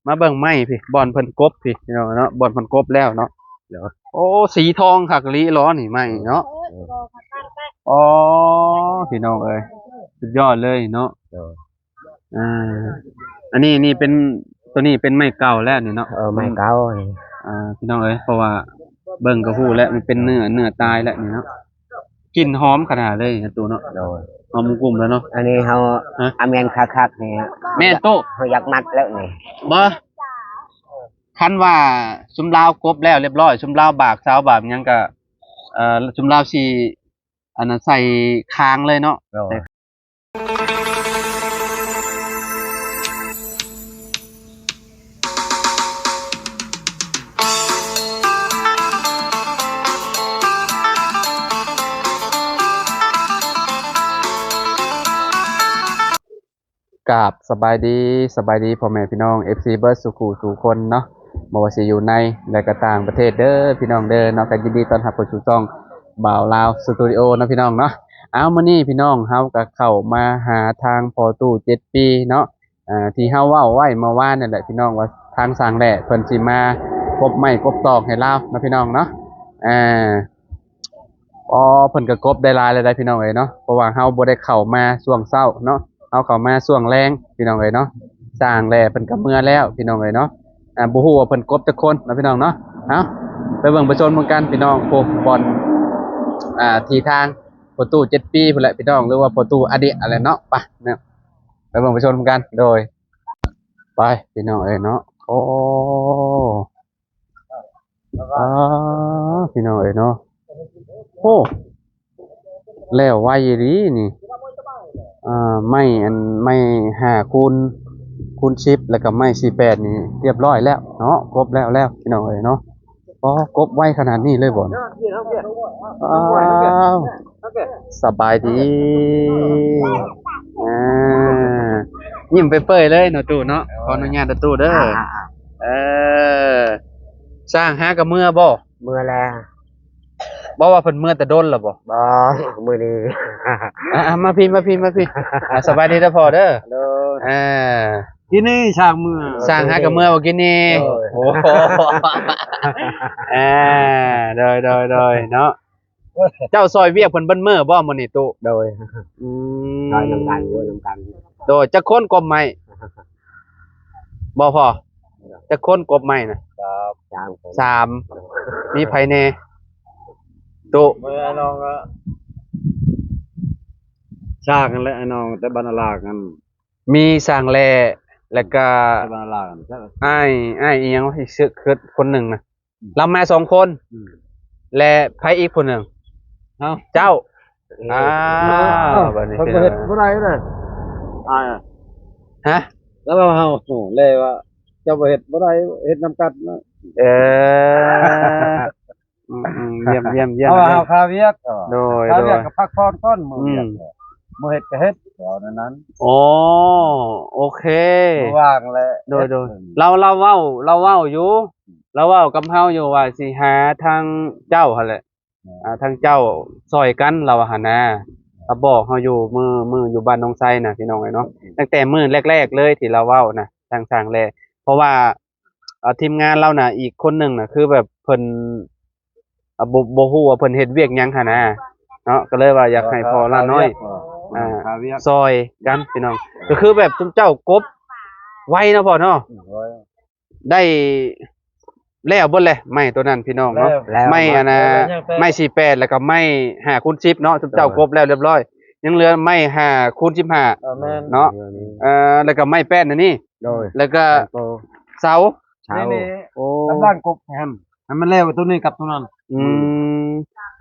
มาเบิ่งไม้พี่บอนเพิ่นกบพี่พี่น้องเนาะบอนเพิ่นกบแล้วเนาะเดี๋ยวโอ้สีทองคักอีหลีล้อนี่ไม้เนาะอ๋อพี่น้องเอ้ยสุดยอดเลยเนาะอ่าอันนี้นี่เป็นตัวนี้เป็นไม้เก่าแล้วนี่เนาะไม่เก่าพี่น้องเอ้ยเพราะว่าเบิ่งก็ฮู้แล้วมันเป็นเนื้อตายแล้วนี่เนาะกลิ่นหอมขนาดเลยตัวเนาะหอมกลุ่มแล้วเนาะอันนี้เขาอเมนคักๆนี่แม่โตเขาอยากมัดแล้วนี่บ่คันว่าซุมลาวกบแล้วเรียบร้อยซุมลาวบากสาวบากหยังก็ซุมลาวสิอันนั้นใส่คางเลยเนาะกราบสบายดีพ่อแม่พี่น้อง FC เบิร์ดสุขุสู่คนเนาะบ่ว่าสิอยู่ในและก็ต่างประเทศเด้อพี่น้องเด้อเนาะก็ยินดีต้อนรับเข้าสู่ช่องบ่าวลาวสตูดิโอเนาะพี่น้องเนาะเอามื้อนี้พี่น้องเฮาก็เข้ามาหาทางพ่อตู้7ปีเนาะที่เฮาเว้าไว้เมื่อวานนั่นแหละพี่น้องว่าทางสร้างแหล่เพิ่นสิมาพบไม้กบตอกให้ลาวเนาะพี่น้องเนาะเพิ่นก็กบได้หลายเลยได้พี่น้องเอ้ยเนาะเพราะว่าเฮาบ่ได้เข้ามาช่วงเช้าเนาะเอาเข้ามาช่วงแรงพี่น้องเอ้ยเนาะสร้างแหล่เพิ่นก็เมื่อแล้วพี่น้องเอ้ยเนาะบ่ฮู้ว่าเพิ่นกบจักคนนะพี่น้องเนาะเอาไปเบิ่งไปชมกันพี่น้องพวกบอลที่ทางประตู7ปีพุ่นแหละพี่น้องหรือว่าประตูอดีตอะไรเนาะไปเนี่ยไปเบิ่งไปชมกันโดยไปพี่น้องเอ้ยเนาะโอ้พี่น้องเอ้ยเนาะโอ้แล้วไวดีนี่ไม่5 คูณ 10แล้วก็ไม่48นี่เรียบร้อยแล้วเนาะครบแล้วพี่น้องเอ้ยเนาะครบไวขนาดนี้เลยบ่สบายดียิ้มไปเปื่อยเลยหนูตู่เนาะขออนุญาตตู่เด้อสร้างหากับเมื่อบ่แล้วบ่ว่าเพิ่นเมื่อแต่ดนแล้วบ่มื้อนี้มาพี่สบายดีเด้อพ่อเด้อที่นี่สร้างเมื่อสร้างหากับเมื่อบ่กินนี่โอ้โหโดยเนาะเจ้าซอยเวียกเพิ่นเบิ่นมื้อบ่มื้อนี้ตู่โดยซอยนำกันอยู่นำกันโดยจักคนกบไม้บ่พอจักคนกบไม้น่ะ3มีไผแน่ตู่ไอ้น้องก็สร้างกันแล้วไอ้น้องแต่บรรลากันมีสร้างแลแล้วก็บรรลากันอ้ายอีหยังว่าสิคือคนหนึ่งน่ะเรามา2 คนและไผอีกคนหนึ่งเจ้าบัดนี้เฮ็ดบ่ได้น่ะฮะแล้วเฮาโหเลยว่าเจ้าบ่เฮ็ดบ่ได้เฮ็ดนำกันนะเยี่ยมเอาคาเวียกโดยคาเวียกก็พักผ่อนก่อนมื้อเฮ็ดบ่เฮ็ดก็เฮ็ดนั้นโอเคว่างแหละโดยเราเว้าอยู่เราเว้ากับเฮาอยู่ว่าสิหาทางเจ้าหั่นแหละทางเจ้าซอยกันเราหั่นนะเขาบอกเฮาอยู่มื้ออยู่บ้านน้องไซน่ะพี่น้องเนาะตั้งแต่มื้อแรกๆเลยที่เราเว้านะทางสร้างแลเพราะว่าทีมงานเราน่ะอีกคนหนึ่งน่ะคือแบบเพิ่นบ่ฮู้ว่าเพิ่นเฮ็ดเวียกหยังหั่นนะเนาะก็เลยว่าอยากให้พ่อละน้อยซอยกันพี่น้องก็คือแบบซุมเจ้ากบไวเนาะพ่อเนาะได้แล้วเบิดเลยไม้ตัวนั้นพี่น้องเนาะไม้ไม้48แล้วก็ไม้5 คูณ 10เนาะซุมเจ้ากบแล้วเรียบร้อยยังเหลือไม้5 คูณ 15เนาะแล้วก็ไม้แป้นอันนี้แล้วก็เสานี่กำลังกบแฮมให้มันแล้วตัวนี้กับตัวนั้น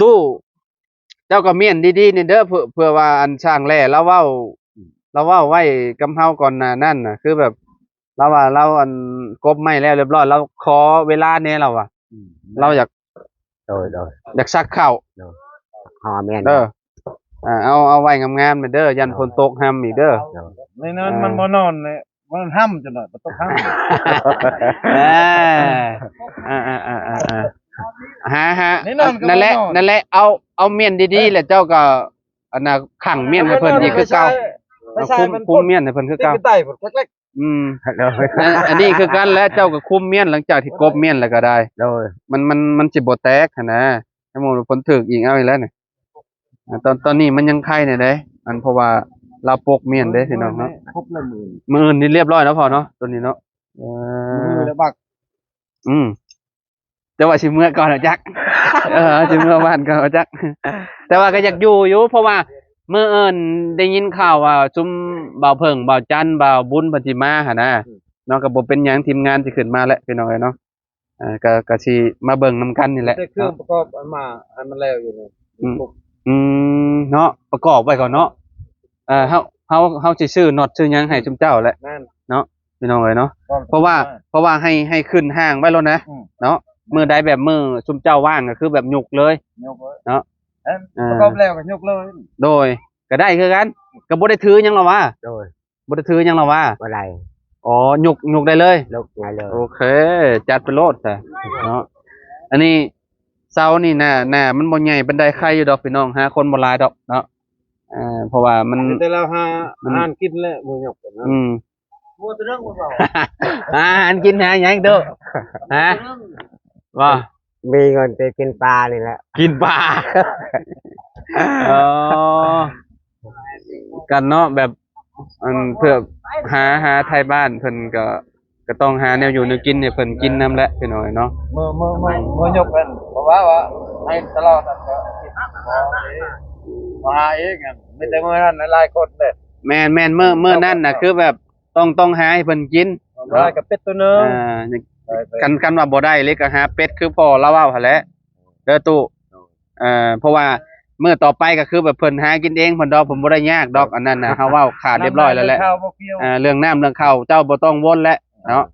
ตู้เจ้าก็เมียนดีๆนี่เด้อเพื่อว่าอันช่างแล่เราเว้าไว้กำเฮาก่อนนั่นน่ะคือแบบเราว่าเราอันกบไม้แล้วเรียบร้อยเราขอเวลาแน่เราอ่ะเราอยากอยากซักข้าวแม่นเด้อเอาไว้งามๆเด้อยันฝนตกห้ำอีกเด้อในนั้นมันบ่นอนเลยมันห้ำจังหน่อยบ่ตกห้ำนั่นแหละเอาเมียนดีๆแล้วเจ้าก็อันน่ะขังเมียนให้เพิ่นอีกคือเก่าคุมเมียนให้เพิ่นคือเก่า โดย อันนี้คือกันแล้วเจ้าก็คุมเมียนหลังจากที่กบเมียนแล้วก็ได้ โดย มันสิบ่แตกหันนะถ้าหมดฝนถึกอีกเอาอีกแล้วนี่ตอนนี้มันยังไข่เนี่ยเด้อันเพราะว่าเราปกเมียนเด้พี่น้องเนาะ ครบละหมื่น มื้ออื่นนี่เรียบร้อยแล้วพอเนาะตัวนี้เนาะเอ มือ อ แล้วบัก แต่ว่าสิเมื่อก่อนอะจัก สิเมื่อบ้านก่อนอะจัก แต่ว่าก็อยากอยู่เพราะว่าเมื่อเอิ้นได้ยินข่าวว่าซุมบ่าวเพิ่งบ่าวจันทร์บ่าวบุญเพิ่นสิมาหั่นนะเนาะก็บ่เป็นหยังทีมงานสิขึ้นมาแล้วพี่น้องเอ้ยเนาะก็สิมาเบิ่งนํกันนี่แหละ แต่เครื่องประกอบอันมาให้มันแล้วอยู่นี่ เนาะประกอบไว้ก่อนเนาะเฮาสิซื้อน็อตซื้อหยังให้ซุมเจ้าแหละ นั่น พี่น้องเอ้ยเนาะเพราะว่าให้ขึ้นห้างไว้แล้วนะเนาะมื้อใดแบบมื้อซุมเจ้าว่างก็คือแบบยุกเลย ยกเลย เนาะ ประกอบแล้วก็ยกเลย โดยก็ได้คือกันก็บ่ได้ถือหยังหรอวะ โดย บ่ได้ถือหยังหรอวะ บ่ได้ อ๋อยุกได้เลย ลูกไงเลย โอเค จัดไปโลดแต่เนาะอันนี้เสานี่น่ะมันบ่ใหญ่ปานใดใครอยู่ดอกพี่น้องหาคนบ่หลายดอกเนาะเพราะว่ามัน แต่เราหาอาหารกินแล้วมือยกกันนะ มัวแต่เรื่องมันเปล่า อันกินหาหยังเด้อฮะว่า มีเงินไปกินปลานี่แหละ กินปลาอ๋อกันเนาะแบบอันเพื่อหาไทยบ้านเพิ่นก็ต้องหาแนวอยู่แนวกินเนี่ยเพิ่นกินนำแหละพี่น้อยเนาะ มือยกกันเพราะว่าให้ตลอดก็มาหาเองกันไม่แต่เมื่อนั้นหลายคนเลย แม่นเมื่อนั้นน่ะคือแบบต้องหาให้เพิ่นกิน มากับเป็ดตัวนึง กันว่าบ่ได้เลยก็หาเป็ดคือพ่อเราเว้าหั่นแหละเด้อตู้เพราะว่ามื้อต่อไปก็คือแบบเพิ่นหากินเองเพิ่นดอกผมบ่ได้ยากดอกอันนั้นน่ะเฮาเว้าขาดเรียบร้อยแล้วแหละเรื่องน้ำเรื่องข้าวเจ้าบ่ต้องวนแล้วเนาะ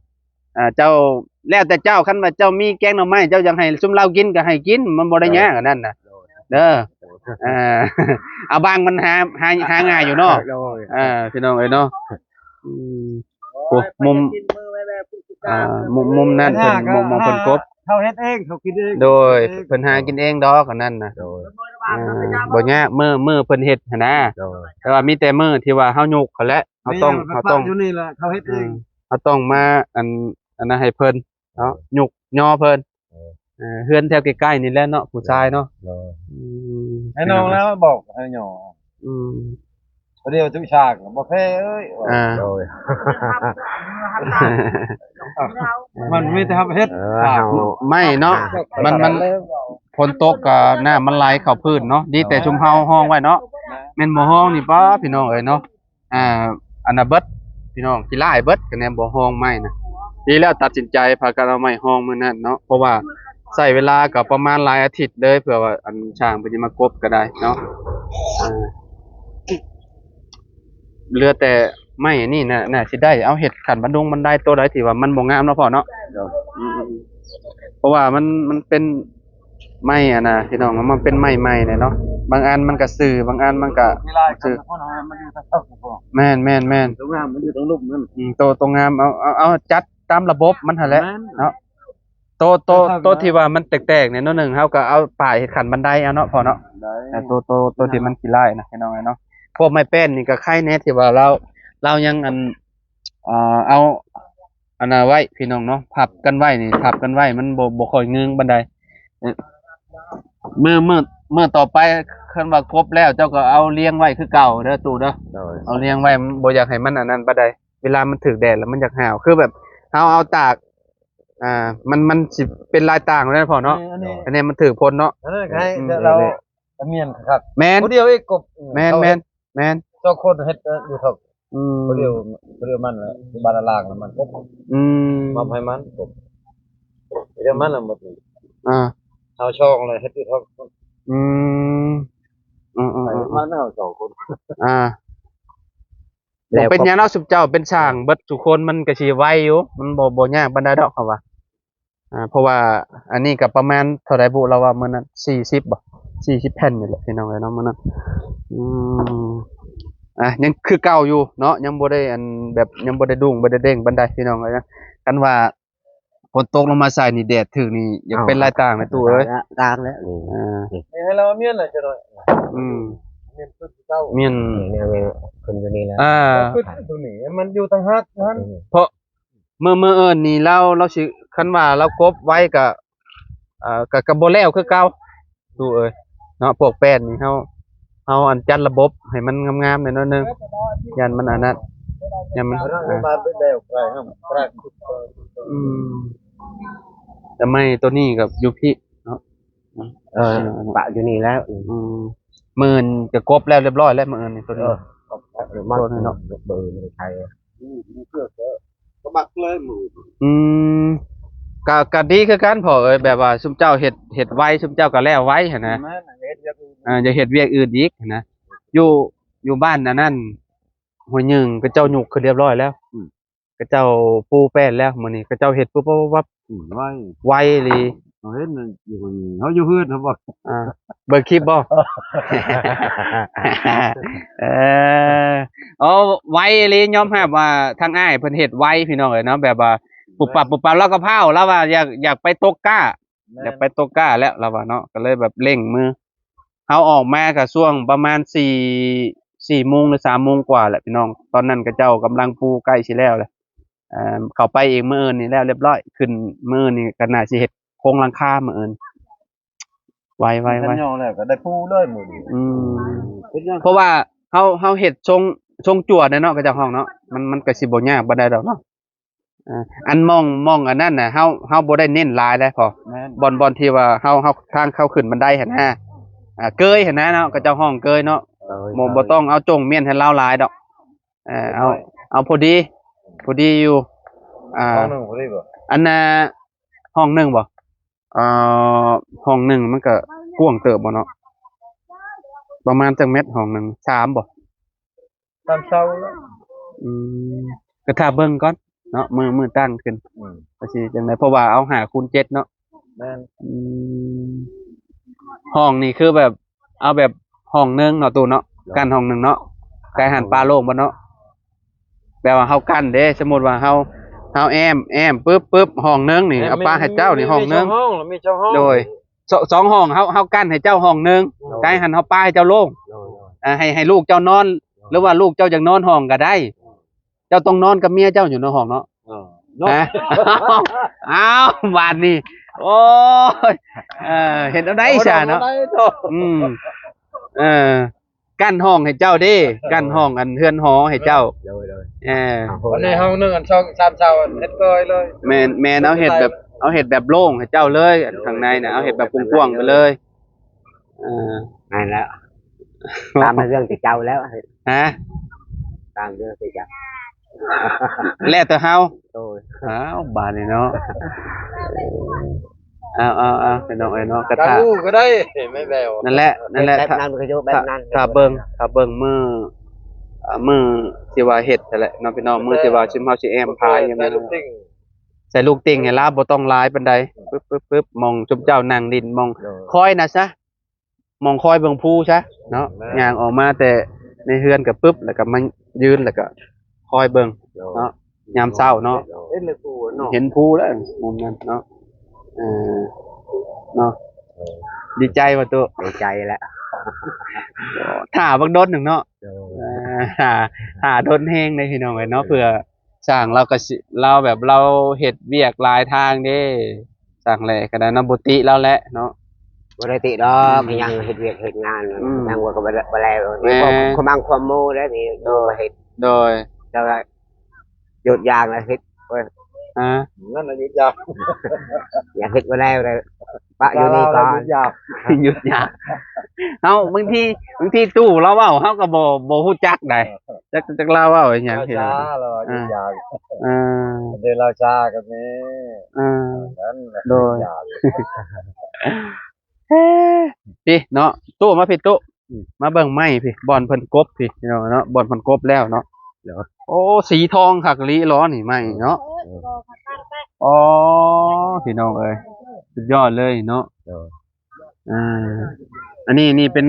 เจ้าแล้วแต่เจ้าคันว่าเจ้ามีแกงหน่อไม้เจ้าอยากให้ซุมเรากินก็ให้กินมันบ่ได้ยากอันนั้นน่ะเด้อเอาบางมันหาง่ายอยู่เนาะ โดย พี่น้องเอ้ยเนาะโอ้มุมนั่นเพิ่นมองเพิ่นกบ เขาเฮ็ดเองเขากินเอง โดยเพิ่นหากินเองดอกอันนั้นน่ะ โดย บ่ยากมื้อเพิ่นเฮ็ดหั่นนะ โดย แต่ว่ามีแต่มื้อที่ว่าเฮายุกเขาแหละเฮาต้อง อยู่นี่แหละเขาเฮ็ดเอง เฮาต้องมาอันนั้นให้เพิ่นเนาะยุกย่อเพิ่นเฮือนแถวใกล้ๆนี่แหละเนาะผู้ชายเนาะ โดย ให้น้องแล้วบอกให้หยอ อืม เดียวจุฉากบ่แพ้เอ้ย โดย มันไม่ทำเฮ็ด เฮา ไม่เนาะมันฝนตกก็น้ำมันไหลเข้าพื้นเนาะดีแต่ชุมเฮาห้องไว้เนาะแม่นบ่ห้องนี่ป้าพี่น้องเอ้ยเนาะอันน่ะเบิดพี่น้องกีฬาไอ้เบิดก็แนมบ่ห้องไม้นะดีแล้วตัดสินใจพากันเอาไม้ห้องมื้อนั้นเนาะเพราะว่าใช้เวลาก็ประมาณหลายอาทิตย์เลยเพื่อว่าอันช่างเพิ่นสิมากบก็ได้เนาะเหลือแต่ไม้นี่น่ะสิได้เอาเฮ็ดขันบันไดตัวใดที่ว่ามันบ่งามเนาะพ่อเนาะเพราะว่ามันเป็นไม้อ่ะนะพี่น้องมันเป็นไม้ใหม่เนี่ยเนาะบางอันมันก็ซื่อบางอันมันก็ เวลาคนมันอยู่ทางเข้าพอ แม่น ตรงงามมันอยู่ตรงลุ่มนั่น ตัวงามเอาจัดตามระบบมันหั่นแหละเนาะตัวที่ว่ามันแตกๆเนี่ยเนาะหนึงเฮาก็เอาป้ายเฮ็ดขันบันไดเอาเนาะพอเนาะ ได้ แต่ตัวที่มันขี้ร้ายนะพี่น้องเนาะพวกไม้แป้นนี่ก็ไข่แน่ที่ว่าเรายังเอาอันน่ะไว้พี่น้องเนาะพับกันไว้มันบ่ค่อยงึงบันไดเมื่อต่อไปคันว่าครบแล้วเจ้าก็เอาเลี้ยงไว้คือเก่าเด้อตู่เด้อ โดย เอาเลี้ยงไว้บ่อยากให้มันอันนั้นปานใดเวลามันถึกแดดแล้วมันอยากห่าวคือแบบเอาตากมันสิเป็นลายต่างแล้วพอเนาะอันนี้มันถึกพ้นเนาะ นั่นไงเราเมียนครับ แม่น ผู้เดียวอีกกบ แม่น เจ้าคนเฮ็ดอยู่ทัก อืม ผู้เดียวมันแหละบ้านล่างมันกบ อืม มาให้มันกบเดี๋ยวมันละหมด อ่า เอาช่องเลยเฮ็ดอยู่ทัก อืม มันเอาสองคน บ่เป็นหยังเนาะสุบเจ้าเป็นช่างเบิดทุกคนมันก็สิไวอยู่มันบ่ยากปานใดดอกเขาว่าเพราะว่าอันนี้ก็ประมาณเท่าใดบุเราว่ามื้อนั้น40บ่40แผ่นนี่แหละพี่น้องเอ้ยเนาะมื้อนั้นยังคือเก่าอยู่เนาะยังบ่ได้อันแบบยังบ่ได้ดุ้งบ่ได้เด้งปานใดพี่น้องเอ้ยนะกันว่าฝนตกลงมาใส่นี่แดดถึกนี่ยังเป็นลายต่างในตู้เอ้ย ต่างแล้วนี่ นี่ให้เราเมียนน่ะจะหน่อย อืม เนี่ยขึ้นเจ้า เมียน เนี่ยคนอยู่นี่แล้ว ขึ้นตัวนี้มันอยู่ทางฮักนั้น เพราะเมื่อเอิ้นนี่เราสิคันว่าเรากบไว้ก็ก็บ่แล้วคือเก่าดูเอ้ยเนาะพวกแป้นนี่เฮาอันจัดระบบให้มันงามๆหน่อยนึงยันมันอันนั้นยันมัน มาไปแล้วไกลครับไกล อืมแต่ไม่ตัวนี้กับอยู่พี่เนาะ ปะอยู่นี่แล้ว หมื่นจะกบแล้วเรียบร้อยแล้วหมื่นนี่ตัวนี้ มาเนาะเบอร์ในไทย ก็มักเลยหมู อืมก็ดีคือกันพอเอ้ยแบบว่าซุมเจ้าเฮ็ดไว้ซุมเจ้าก็แล้วไว้หั่นนะ แม่เฮ็ดยัง อย่าเฮ็ดเวียกอื่นอีกหั่นนะอยู่บ้านอันนั้นหัวหยึงก็เจ้าหยุกคือเรียบร้อยแล้วก็เจ้าปูแป้นแล้วมื้อนี้ก็เจ้าเฮ็ดปุ๊บวับ ไว้ ไวเลย เห็นอยู่เขาอยู่เฮือนเขาบอก เบิ่งคลิปบ่ เออเอาไวเลยยอมรับว่าทางอ้ายเพิ่นเฮ็ดไวพี่น้องเอ้ยเนาะแบบว่าปุบปับแล้วก็พร้าวแล้วว่าอยากไปตกก้า อยากไปตกก้าแล้วเราว่าเนาะก็เลยแบบเร่งมือเฮาออกมาก็ช่วงประมาณ4โมงหรือ3โมงกว่าแหละพี่น้องตอนนั้นก็เจ้ากำลังปูใกล้สิแล้วแหละเข้าไปเองมื้ออื่นนี่แล้วเรียบร้อยขึ้นมื้อนี่ก็น่าสิเฮ็ดโครงหลังคามื้ออื่นไว กันยองแล้วก็ได้ปูเลยหมู เพราะว่าเฮาเฮ็ดทรงจั่วเนาะก็เจ้าห้องเนาะมันก็สิบ่ยากบ่ได้ดอกเนาะอันมองอันนั้นน่ะเฮาบ่ได้เน้นหลายเลยพอ แม่น บอนที่ว่าเฮาทางเข้าขึ้นบันไดหั่นนะเกยหั่นนะเนาะก็เจ้าห้องเกยเนาะบ่ต้องเอาจงเมียนให้ลาวหลายดอกเอาพอดีอยู่ห้องนึงบ่ได้บ่ อันน่ะห้องหนึ่งบ่ห้องหนึ่งมันก็กว้างเติบบ่เนาะประมาณจักเม็ดห้องหนึ่ง3บ่ ตามเช้าแล้ว ก็ถ้าเบิ่งก่อนเนาะมือตั้งขึ้นก็สิจังได๋เพราะว่าเอา5คูณ7เนาะ แม่น ห้องนี่คือแบบเอาแบบห้องหนึงเนาะตู้เนาะกั้นห้องหนึงเนาะไก่หันปลาโล่งบ่เนาะแปลว่าเฮากั้นเด้สมมุติว่าเฮาแอมปึ๊บห้องหนึงนี่เอาปลาให้เจ้านี่ห้องหนึง มีช่องห้อง โดยสองห้องเฮากั้นให้เจ้าห้องหนึงไก่หันเฮาปลาให้เจ้าโล่งให้ลูกเจ้านอนหรือว่าลูกเจ้าอยากนอนห้องก็ได้ เจ้าต้องนอนกับเมียเจ้าอยู่ในห้องเนาะ ฮะอ้าวบาดนี้โอ้ยเห็นเอาได้ซะเนาะเออกั้นห้องให้เจ้าเด้กั้นห้องอันเฮือนหอให้เจ้าวันนี้ห้องนึงอัน2 3เช้าเฮ็ดเลยเลย แม่นเอาเฮ็ดแบบโล่งให้เจ้าเลยข้างในน่ะเอาเฮ็ดแบบกว้างๆไปเลยนั่นแล้วตามเรื่องที่เจ้าแล้ว ฮะ ตามเรื่องที่เจ้า แล้วแต่เฮา โอ้ย อ้าวบาดนี้เนาะเอาไปน้องไอ้เนาะกระ กา ทะ รูก็ได้ไม่แวว นั่นแหละ แบบนั้นก็อยู่แบบนั้น ถ้าเบิ่งมือสิว่าเฮ็ดนั่นแหละเนาะพี่น้องมือสิว่าชิมเฮาสิแอมพายอย่างนั้น ใส่ลูกติ่งให้ลาบ่ต้องหลายปานใดปึ๊บมองจุ๊บเจ้านั่งดินมองคอยนะซะมองคอยเบิ่งผู้ซะเนาะย่างออกมาแต่ในเฮือนก็ปึ๊บแล้วก็มายืนแล้วก็คอยเบิ่งเนาะยามเช้าเนาะเห็นผู้แล้วมุมนั้นเนาะเนาะดีใจว่าตัว ในใจแล้ว ถ้าบักดนหนึ่งเนาะหาดนแฮงได้พี่น้องเอ้ยเนาะเพื่อสร้างเราก็สิเราแบบเราเฮ็ดเวียกหลายทางเด้สร้างแหละก็ได้นำบ่ติเราแหละเนาะ บ่ได้ติดอกยังเฮ็ดเวียกเฮ็ดงานยังว่าก็บ่แล้วนี่ความบางความโมได้นี่ดูเฮ็ด โดย แต่ว่าหยุดยางแล้วเฮ็ด นั่นอายุยาว อย่าเฮ็ดบ่แล้วเลยปะอยู่นี่ก่อน หยุดยากเฮาบางทีตู้เราเว้าเฮาก็บ่ฮู้จักได้จักเราเว้าอีหยัง ช้าเราอายุยาว เออ เดี๋ยวเราช้ากันนี่ นั่น โดยพี่เนาะตู้มาพี่ตู้มาเบิ่งไม้พี่บอนเพิ่นกบพี่เนาะบอนเพิ่นกบแล้วเนาะโอ้สีทองคักลีล้อนี่ไม้เนาะอ๋อพี่น้องเอ้ยสุดยอดเลยเนาะอันนี้นี่เป็น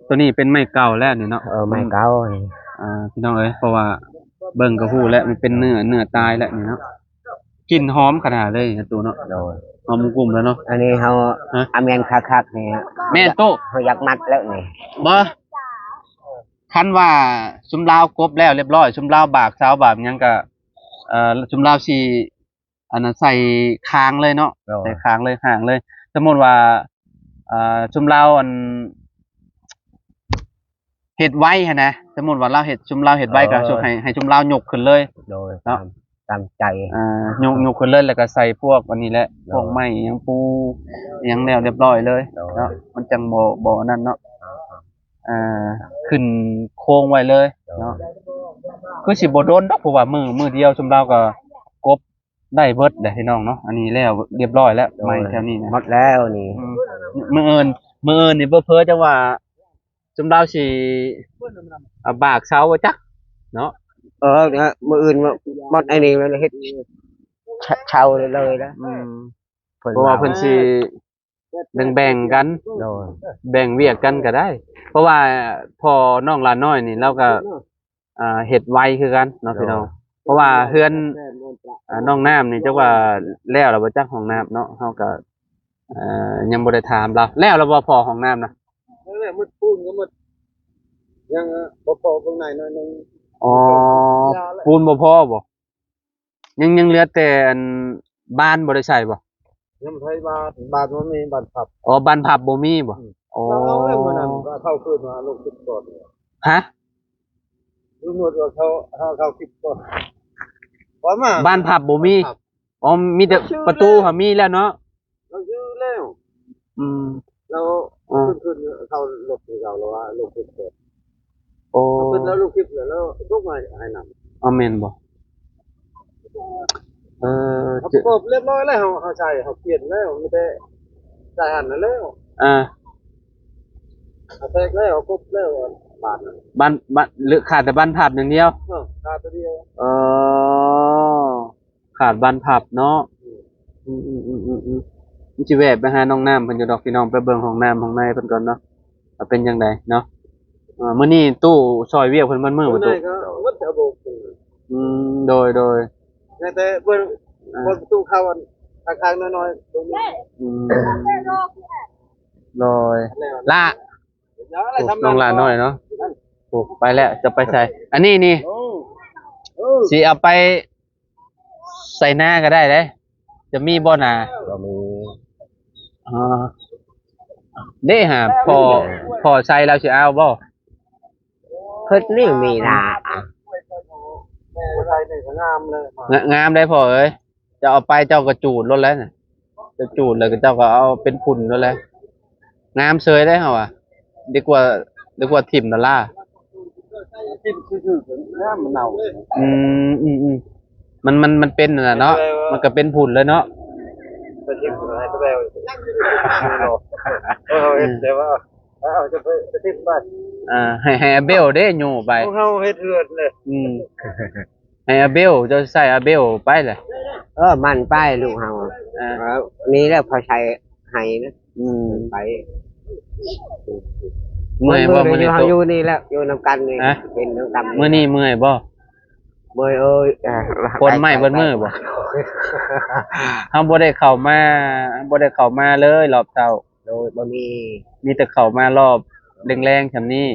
ตัวนี้เป็นไม้เก่าแล้วนี่เนาะ ไม่เก่านี่ พี่น้องเอ้ยเพราะว่าเบิ่งก็ฮู้แล้วมันเป็นเนื้อตายแล้วนี่เนาะกลิ่นหอมขนาดเลยตัวเนาะหอมกลุ่มแล้วเนาะ อันนี้เฮาอเมนคักๆนี่ แม่โต เฮาอยากมัดแล้วนี่ บ่ คันว่าซุมลาวกบแล้วเรียบร้อยซุมลาวบากสาวบากหยังก็ซุมลาวสิอันนั้นใส่คางเลยเนาะใส่คางเลยห่างเลยสมมุติว่าซุมลาวอันเฮ็ดไว้หั่นนะสมมุติว่าเราเฮ็ดซุมลาวเฮ็ดไว้ก็สุให้ซุมลาวยกขึ้นเลย โดย เนาะ ตามใจ ยกขึ้นเลยแล้วก็ใส่พวกอันนี้แหละพวกไม้อิหยังปูอิหยังแล้วเรียบร้อยเลยเนาะมันจังบ่นั่นเนาะขึ้นโครงไว้เลยเนาะคือสิบ่โดนดอกเพราะว่ามือเดียวซุมเราก็กบได้เบิดเด้อพี่น้องเนาะอันนี้แล้วเรียบร้อยแล้วไม้แถวนี้นะ หมดแล้วนี่ มื้ออื่นนี่เพ้อๆจังว่าซุมเราสิบากเสาบ่จักเนาะ เนี่ยมื้ออื่นหมดไอ้นี่มันเฮ็ดเช่าเลยนะ เพราะว่าเพิ่นสิแบ่งกัน โดย แบ่งเวียกกันก็ได้ เพราะว่าพอน้องหลานน้อยนี่เราก็เฮ็ดไวคือกันเนาะพี่น้องเพราะว่าเฮือนน้องน้ำนี่จักว่าแล้วเราบ่จักห้องน้ำเนาะเฮาก็ยังบ่ได้ถามเราแล้วเราบ่พอห้องน้ำนะ นั่นแหละมืดปูนก็มืดยังบ่พอข้างในหน่อยนึง อ๋อปูนบ่พอบ่ยังเหลือแต่อันบ้านบ่ได้ใช้บ่ ยังไทยบาทมันมีบาทผับ อ๋อบ้านพับบ่มีบ่อ๋อ เราเอาเมื่อนั้นก็เข้าคืนมาลงคิดก่อน ฮะ รู้หมดว่าเข้าคิดก่อนว่ามา บ้านพับบ่มีอ๋อมีแต่ประตูค่ะมีแล้วเนาะ เรายื้อแล้ว อืม เราขึ้นเข้าลงที่เราแล้วว่าลงคิดก่อน โอ้ ขึ้นแล้วลงคิดแล้วทุกมาให้นำ อาเมนบ่เขาประกอบเรียบร้อยแล้วเขาใช้เขาเปลี่ยนแล้วไม่ได้ใส่หันแล้ว เขาแตกแล้วครบแล้วบาท บ้านหรือขาดแต่บ้านผับอย่างเดียว ขาดตัวเดียว ขาดบ้านผับเนาะมันสิแวะไปหาน้องน้ำเพิ่นอยู่ดอกพี่น้องไปเบิ่งห้องน้ำห้องในเพิ่นก่อนเนาะว่าเป็นจังไดเนาะมื้อนี้ตู้ซอยเวียกเพิ่นมันมื้อบ่ตู้ ก็วัดจะบอก โดยแต่เบิ่งประตูเข้าทางน้อยๆตรงนี้ โดยล่ะน้องล่ะน้อยเนาะโอ้ไปแล้วจะไปใส่อันนี้นี่สิเอาไปใส่หน้าก็ได้เด้จะมีบ่น่ะ ก็มี เด้หาพอใส่แล้วสิเอาบ่ เพิ่นนี่มีนา ใส่นี่ก็งามเลย งามได้พอเอ้ยจะเอาไปเจ้าก็จูดรถแล้วน่ะจะจูดแล้วก็เจ้าก็เอาเป็นพุ่นรถแล้วงามเสยได้เหรอวะดีกว่าถิ่มดอลลาร์ กินซื่อๆงามมันเน่า มันเป็นน่ะเนาะมันก็เป็นพุ่นเลยเนาะ ไปทิมอะไรก็แล้วเห็นแต่ว่าจะไปทิมบ้าน ให้อาเบลเด้โยไป เฮาเฮ็ดเรือนเลย ให้อาเบลจะใส่อาเบลไปเลย มันป้ายลูกเฮานี่แหละพอใช้ให้นะไป เมื่อยบ่มื้อนี้ เฮา ตุ๊ อยู่นี่แล้วอยู่นำกันนี่เป็นนำกัน มื้อนี้เมื่อยบ่ เมื่อยเอ้ย คนใหม่เบิ่นมื้อบ่เฮาบ่ได้เข้ามาเลยรอบเช้า โดยบ่มี มีแต่เข้ามารอบแรงๆซำนี้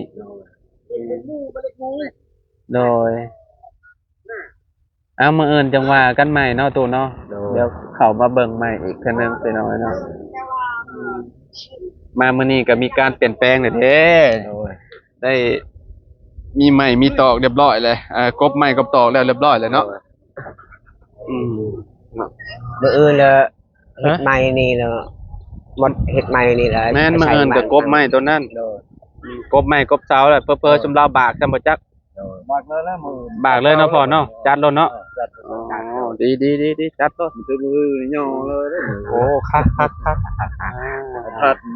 โดยเอามื้ออื่นจังว่ากันใหม่เนาะตู่เนาะเดี๋ยวเข้ามาเบิ่งใหม่อีกเทื่อนึงไปหน่อยเนาะมามื้อนี้ก็มีการเปลี่ยนแปลงแล้วเด้ได้มีใหม่มีตอกเรียบร้อยเลยกบใหม่กบตอกแล้วเรียบร้อยเลยเนาะมื้ออื่นละเฮ็ดใหม่นี่ละหมดเฮ็ดใหม่นี่ละ แม่นมื้ออื่นก็กบใหม่ตัวนั้นกบใหม่กบเสาแหละเพ้อๆซุมเราบากจำบ่จัก บากเลยแล้วมือบ ากเลยเนาะพ่อเนาะจัดรถเนาะดีจัดรถ มันจะมือย่อเลยเด้อ โอ้คัก ทัด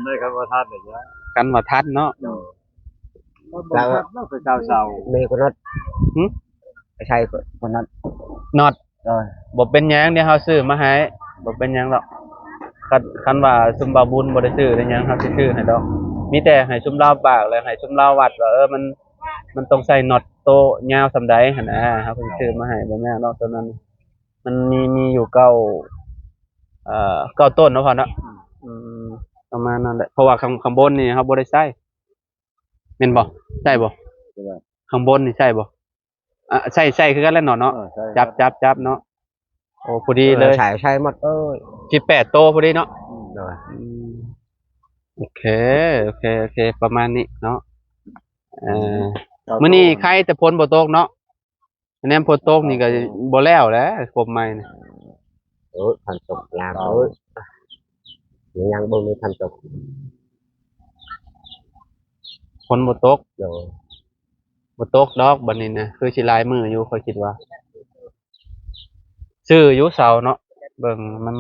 เลยครับว่าทัดอย่างเงี้ย กันว่าทัดเนาะ แล้วเราไปเช้า มีคนนั้นใช่คนนั้น น็อตบ่เป็นหยังเดี๋ยวเฮาซื้อมาให้บ่เป็นหยังหรอกคันว่าซุมบาบุญบ่ได้ซื้อได้หยังเฮาสิซื้อให้ดอกมีแต่ให้ซุมเราปากแล้วให้ซุมเราวัดว่ามันต้องใส่น็อตโตยาวซำใดหั่นน่ะเฮาก็สิซื้อมาให้บ่ยากดอกตัวนั้น มันมีอยู่เก้าต้นเนาะพ่อเนาะประมาณนั้นแหละเพราะว่าข้างบนนี่เฮาบ่ได้ใช้แม่นบ่ใช่บ่ ข้างบนนี่ใช่บ่ใช่คือกันแล้วเนาะจับเนาะโอ้พอดีเลย ใช่หมด18โตพอดีเนาะ โดย โอเคประมาณนี้เนาะมื้อนี้ใครแต่ฝนบ่ตกเนาะอันนี้ฝนตกนี่ก็บ่แล้วแหละผมใหม่นี่ พันตกยามยังบ่มีพันตก ฝนบ่ตก โดย บ่ตกดอกบัดนี้นะคือสิหลายมื้ออยู่ข้อยคิดว่าซื้ออยู่เสาเนาะเบิ่งมัน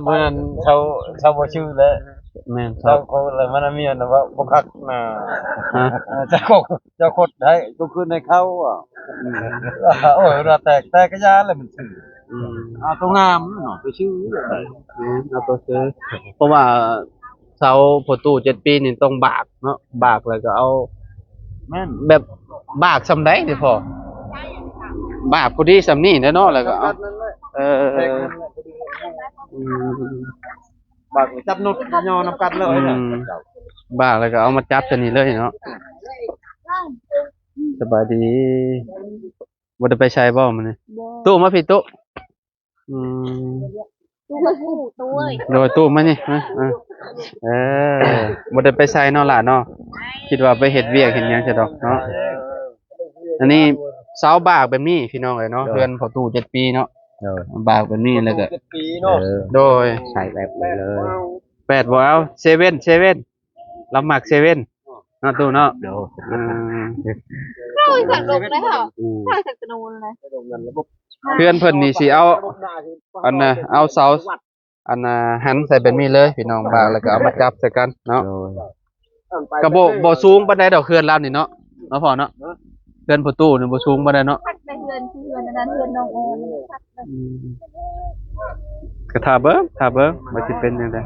เมื่อนั้นเขาบ่ชื่อแล้ว แม่น เจ้าโคเลยมันมีอันว่าบ่คักน่ะเจ้าโคตรได้ก็คือในเขาอ่ะโอ้ยเราแตกกระยาเลยมันชื่อตรงงามเนาะไปชื่อเอาตัวซื้อเพราะว่าเสาประตู7ปีนี่ต้องบากเนาะบากแล้วก็เอา แม่น แบบบากซำใดนี่พอบากพอดีซำนี้แน่เนาะแล้วก็เอาบากจับนุดยอนำกันเลยนะ บากแล้วก็เอามาจับตัวนี้เลยเนาะสบายดีบ่ได้ไปใช้บ่มื้อนี้ตู้มาพี่ตู้ตู้เอ้ย โดยตู้มานี่บ่ได้ไปใช้เนาะล่ะเนาะคิดว่าไปเฮ็ดเวียกเฮ็ดหยังซะดอกเนาะอันนี้เสาบากแบบนี้พี่น้องเอ้ยเนาะเรือนประตู7ปีเนาะบากแบบนี้แล้วก็7ปีเนาะโดย ใช่แบบนี้เลย8บ่เอา7ลำหมัก7เนาะตู้เนาะเข้าสักลงเลยค่ะเข้าสักตะนูนเลย เพื่อนเพิ่นนี่สิเอาอันน่ะเอาเสาอันน่ะหันใส่แบบนี้เลยพี่น้องบากแล้วก็เอามาจับใส่กันเนาะก็บ่สูงปานใดดอกเขื่อนลำนี่เนาะพ่อเนาะเขื่อนประตูนี่บ่สูงปานใดเนาะพักในเฮือนคือเฮือนนั้นเฮือนน้องโอนพักก็ถ้าเบิ่งว่าสิเป็นจังได๋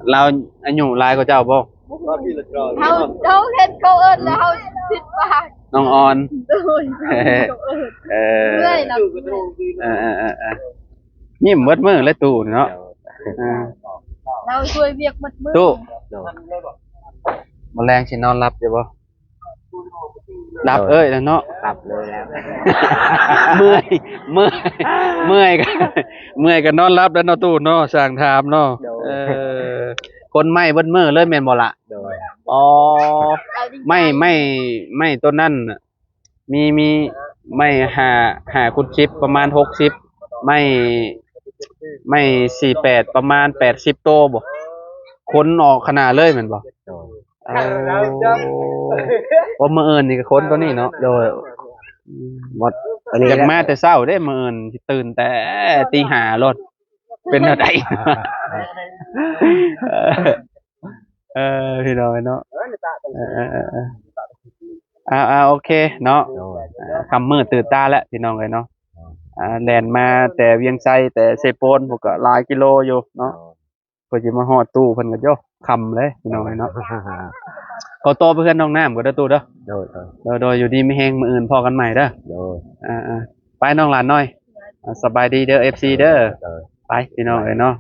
เราอายุหลายกว่าเจ้าบ่เขาเฮ็ดเขาเอิ้นแล้วเฮาคิดว่าน้องออนเมื่อยแล้วยิ้มเบิดมื้อเลยตู้เนาะเราช่วยเวียกหมดมื้อตู้แมลงสินอนหลับอยู่บ่หลับเอ้ยแล้วเนาะหลับเลยแล้วเมื่อยก็นอนหลับแล้วเนาะตู้เนาะสร้างถามเนาะคนไหม้เบิดมื้อเลยแม่นบ่ล่ะอ๋อไม่ต้นนั้นมีไม่5คูณ10ประมาณ60ไม่48ประมาณ80โตบ่คนออกขนาดเลยแม่นบ่ว่ามื้ออื่นนี่ก็คนตัวนี้เนาะโดยหมดอันนี้อยากมาแต่เช้าเด้มื้ออื่นสิตื่นแต่ตี 5 รถเป็นแนวใดพี่น้องเนาะโอเคเนาะค่ำมืดตื่นตาแล้วพี่น้องเอ้ยเนาะแล่นมาแต่เวียงไสแต่เซโปนพวกก็หลายกิโลอยู่เนาะเพิ่นสิมาฮอดตู้เพิ่นก็โยค่ำเลยพี่น้องเอ้ยเนาะขอโตเพื่อนน้องน้ำก็ได้ตู้เด้อโดยอยู่ดีไม่แห้งมื้ออื่นพอกันใหม่เด้อไปน้องหลานน้อยสบายดีเด้อ FC เด้อไปพี่น้องเอ้ยเนาะ